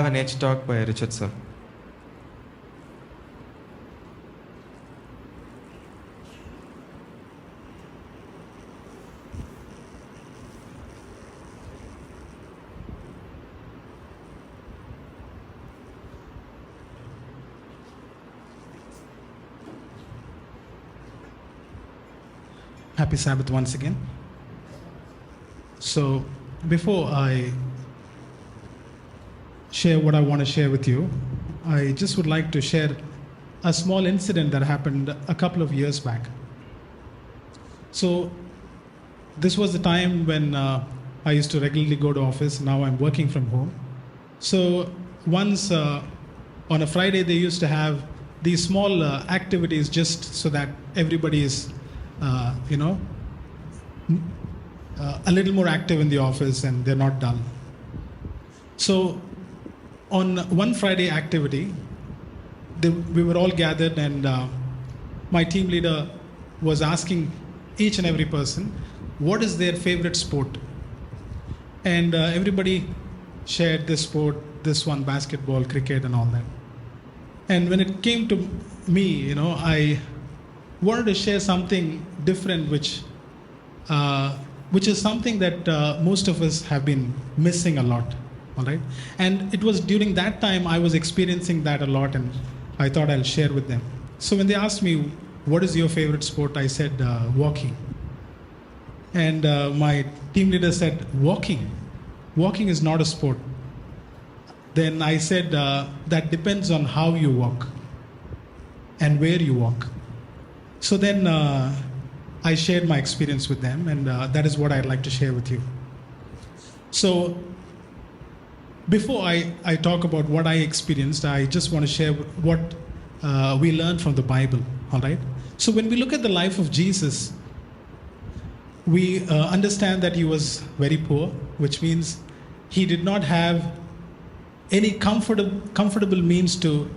have a nature talk by Richard, sir. Happy Sabbath once again. So, before I share what I want to share with you, I just would like to share a small incident that happened a couple of years back. So, this was the time when I used to regularly go to office. Now I'm working from home. So, once on a Friday, they used to have these small activities just so that everybody is a little more active in the office and they're not dull. So on one Friday activity, we were all gathered, and my team leader was asking each and every person what is their favorite sport. And everybody shared this sport, this one, basketball, cricket and all that. And when it came to me, I wanted to share something different, which is something that most of us have been missing a lot. All right, and it was during that time I was experiencing that a lot, and I thought I'll share with them. So when they asked me, "What is your favorite sport?" I said, "Walking." And my team leader said, "Walking? Walking is not a sport." Then I said, "That depends on how you walk and where you walk." So then I shared my experience with them, and that is what I'd like to share with you. So before I talk about what I experienced, I just want to share what we learned from the Bible, all right? So when we look at the life of Jesus, we understand that he was very poor, which means he did not have any comfortable means to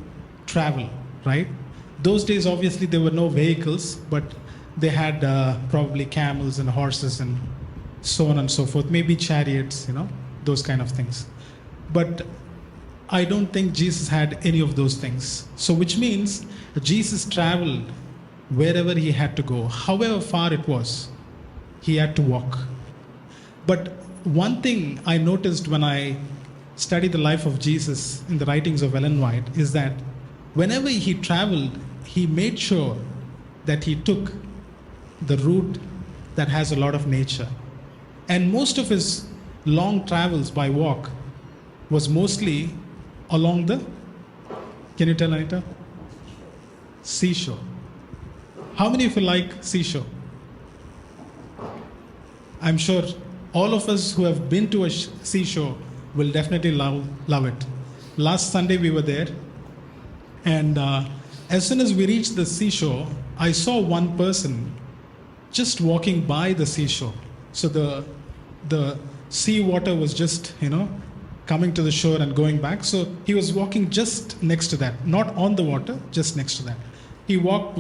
travel, right? Those days, obviously, there were no vehicles, but they had probably camels and horses and so on and so forth, maybe chariots, those kind of things. But I don't think Jesus had any of those things. So which means Jesus traveled wherever he had to go, however far it was, he had to walk. But one thing I noticed when I studied the life of Jesus in the writings of Ellen White is that whenever he traveled, he made sure that he took the route that has a lot of nature. And most of his long travels by walk was mostly along the, can you tell, Anita? Seashore. How many of you like seashore? I'm sure all of us who have been to a seashore will definitely love it. Last Sunday we were there, and as soon as we reached the seashore, I saw one person just walking by the seashore. So the sea water was just, coming to the shore and going back. So he was walking just next to that, not on the water, just next to that. He walked,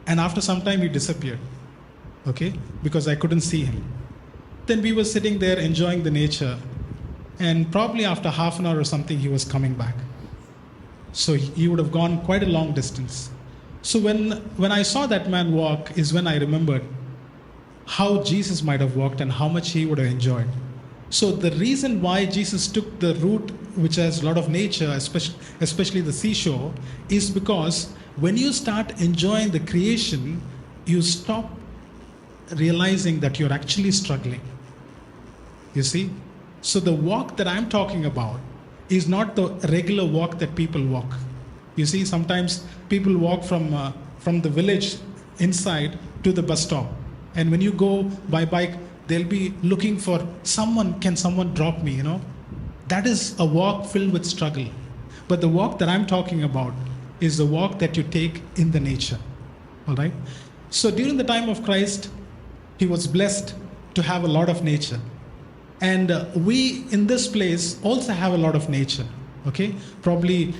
and after some time he disappeared, okay, because I couldn't see him. Then we were sitting there enjoying the nature, and probably after half an hour or something, he was coming back. So he would have gone quite a long distance. So when I saw that man walk is when I remembered how Jesus might have walked and how much he would have enjoyed. So the reason why Jesus took the route which has a lot of nature, especially the seashore, is because when you start enjoying the creation, you stop realizing that you're actually struggling. You see? So the walk that I'm talking about is not the regular walk that people walk. You see, sometimes people walk from the village inside to the bus stop. And when you go by bike, they'll be looking for can someone drop me, That is a walk filled with struggle. But the walk that I'm talking about is the walk that you take in the nature. All right? So during the time of Christ, he was blessed to have a lot of nature. And we in this place also have a lot of nature. Okay? Probably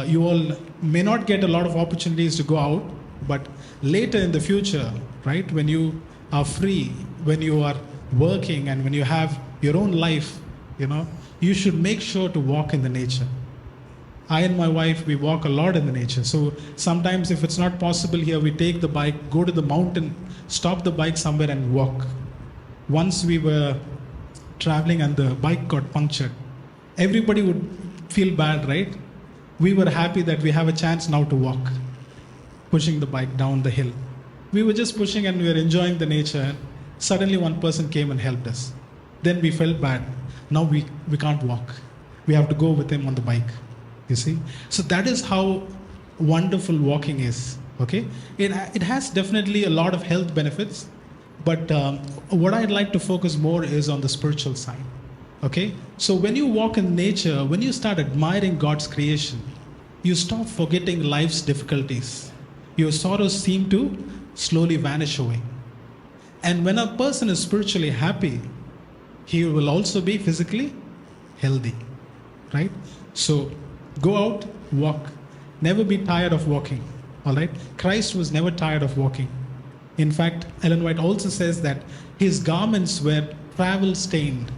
you all may not get a lot of opportunities to go out, but later in the future, right, when you are free, when you are working and when you have your own life, You should make sure to walk in the nature. I and my wife, we walk a lot in the nature. So sometimes if it's not possible here, we take the bike, go to the mountain, stop the bike somewhere and walk. Once we were traveling and the bike got punctured. Everybody would feel bad, right? We were happy that we have a chance now to walk, pushing the bike down the hill. We were just pushing and we were enjoying the nature. And suddenly one person came and helped us. Then we felt bad. Now we can't walk. We have to go with him on the bike. You see? So that is how wonderful walking is. Okay? It has definitely a lot of health benefits. But what I'd like to focus more is on the spiritual side. Okay? So when you walk in nature, when you start admiring God's creation, you stop forgetting life's difficulties. Your sorrows seem to slowly vanish away. And when a person is spiritually happy, he will also be physically healthy. Right? So go out, walk. Never be tired of walking. All right? Christ was never tired of walking. In fact, Ellen White also says that his garments were travel stained,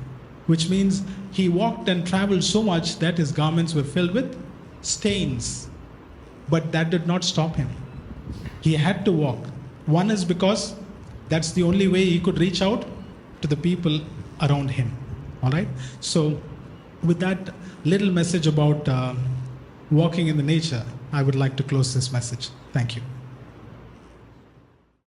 which means he walked and traveled so much that his garments were filled with stains. But that did not stop him. He had to walk. One is because that's the only way he could reach out to the people around him. All right? So with that little message about walking in the nature, I would like to close this message. Thank you.